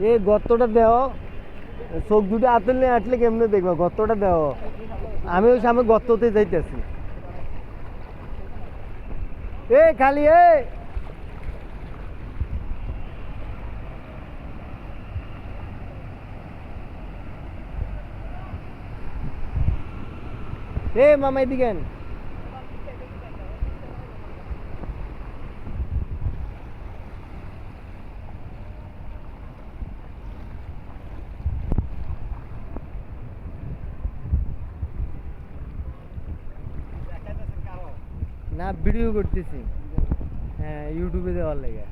এই গর্তটা দেও, চোখ দুটো হাতে নিয়ে আসলে কেমনে দেখবো? গর্তটা দেও, আমি ওই সামনে গর্ততে যাইতেছি। এ খালি এ মামা এদিকে আন। না ভিডিও করতেছি, হ্যাঁ ইউটিউবে দেওয়ার লাগে।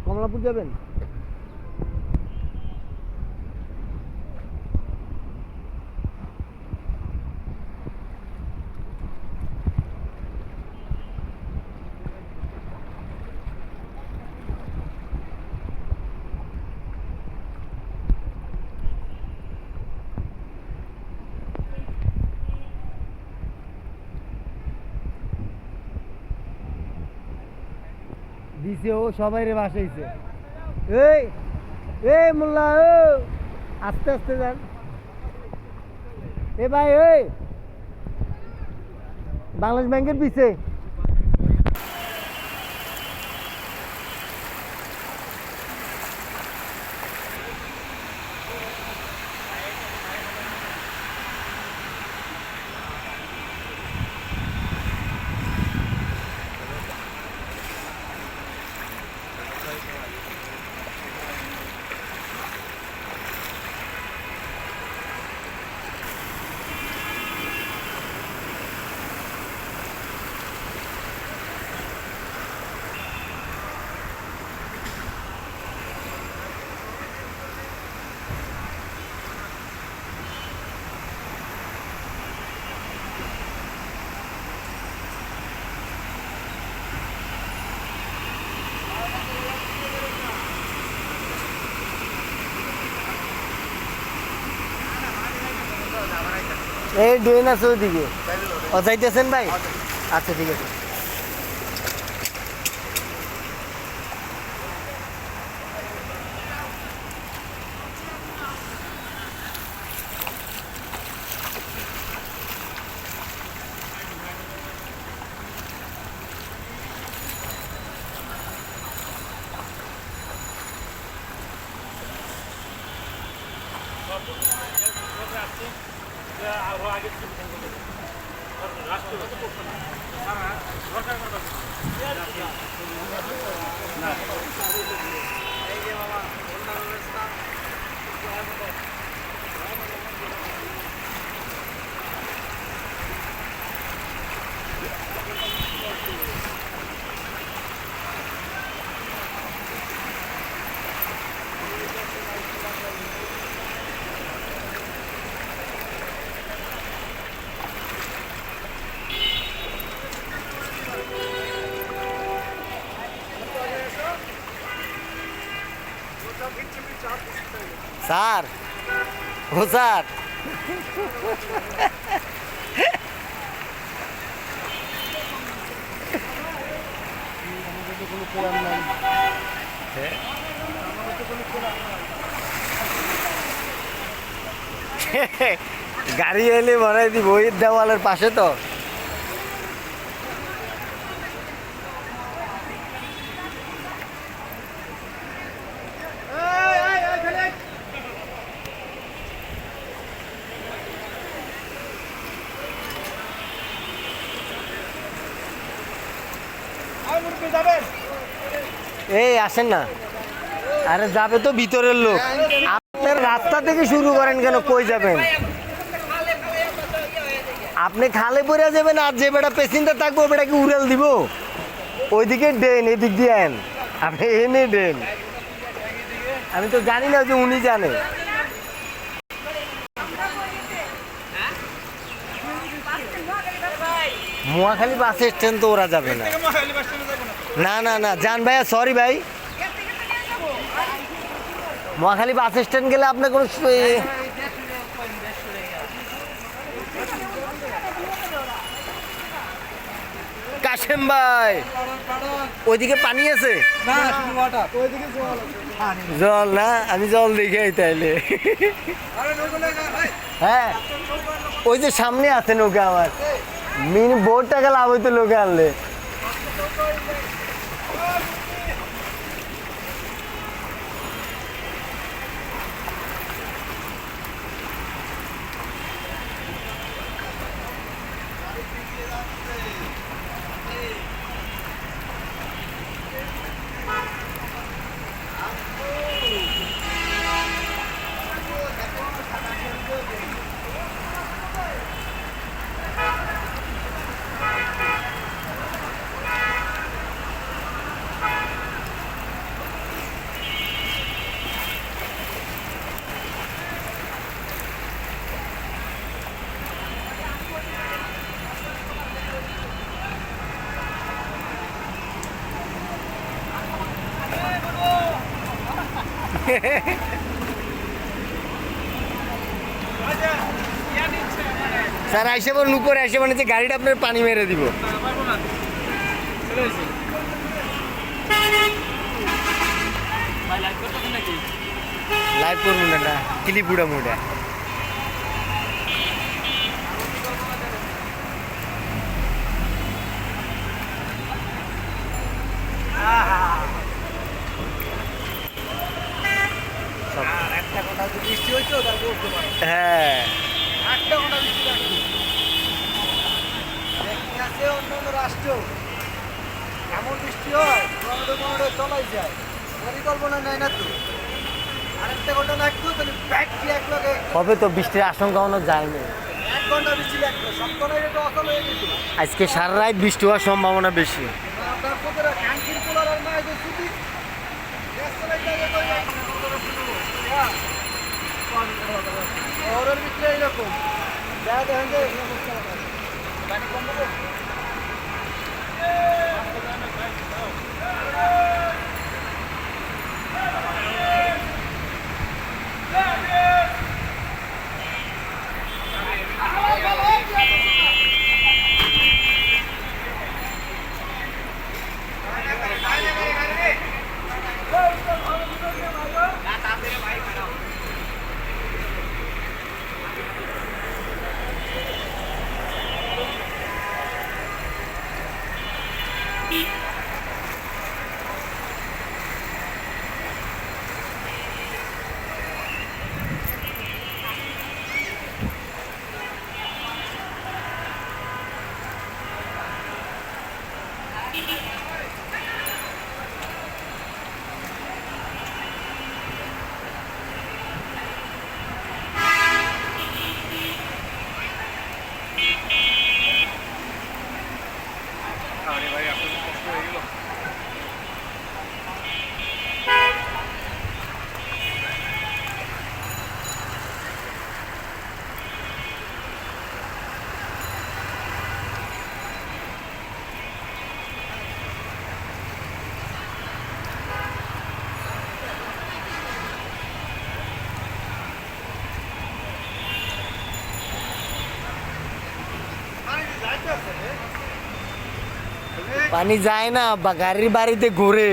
কমলাপুর যাবেন? দিছে ও সবাই রে বাসাইছে। এই এই মোল্লা, আস্তে আস্তে যান। এ ভাই ওই বাংলাদেশ ব্যাংকের পিছে। এই ড্রেন আছে ওইদিকে, ও যাইতেছেন ভাই? আচ্ছা ঠিক আছে। স্যার, ও স্যার, গাড়ি এলে ভরাই দিব ওই দেওয়ালের পাশে তো। এই আসেন না, আরে যাবে তো ভিতরের লোক। আপনার রাস্তা থেকে শুরু করেন কেন? কই যাবেন আপনি? খালে পড়ে যাবেন, আর যে বেটা পেসেঞ্জার থাকবো বেটা কি উড়াল দিব? ওইদিকে ড্রেন, এদিক দিয়ে আন, আপনি এনে ড্রেন। আমি তো জানি না যে উনি জানে। মহাখালী বাস স্ট্যান্ড তো ওরা যাবে না। না না না যান ভাইয়া, সরি ভাই। মহাখালী বাস স্ট্যান্ড গেলে আপনার কোনো কাশেম ভাই ওইদিকে পানি আছে জল না আমি জল দেখে তাইলে হ্যাঁ ওই যে সামনে আছে নৌকা আমার বহুত টাকা লাভ হইতো লোকে আনলে স্যার আইসে বলুন উপরে এসে মানে যে গাড়িটা আপনার পানি মেরে দিব লাইভ করবো না ক্লিপ উড়া মুড়া হ্যাঁ অন্যান্য রাষ্ট্র এমন বৃষ্টি হয় চলাই যায় পরিকল্পনা নেয় না তো আরেকটা ঘটনা একটু ব্যাগটি এক লগে হবে তো বৃষ্টির আশঙ্কা কোনো যায়নি 1 ঘন্টা বৃষ্টি লাগতো সপ্তাহে এটা অচল হয়ে যেত আজকে সারা রাত বৃষ্টি হওয়ার সম্ভাবনা বেশি তারপরে ক্যান্টিন খোলার আর নাই যে ছুটি গ্যাস চালাইতে হবে শহরের ভিতরে এইরকম যা দেখেন যে পানি কম হবে পানি যায় না বা গাড়ির বাড়িতে ঘুরে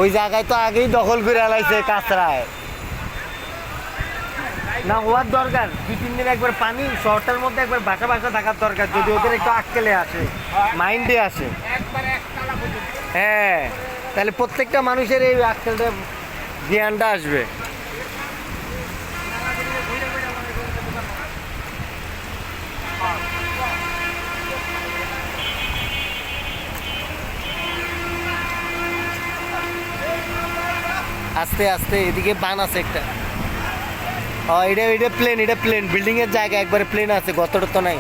ওই জায়গায় তো আগেই দখল করে আলাইছে কাঁচরায় না হওয়ার দরকার 2-3 দিন একবার পানি শহরটার মধ্যে একবার বাসা বাসা থাকার দরকার যদি ওদের একটু আক্কেলে আসে মাইন্ডে আসে হ্যাঁ তাহলে প্রত্যেকটা মানুষের এই আক্কেলটা জ্ঞানটা আসবে আস্তে আস্তে এদিকে বান আছে একটা এটা প্লেন বিল্ডিং এর জায়গা একবারে প্লেন আছে গতটা তো নাই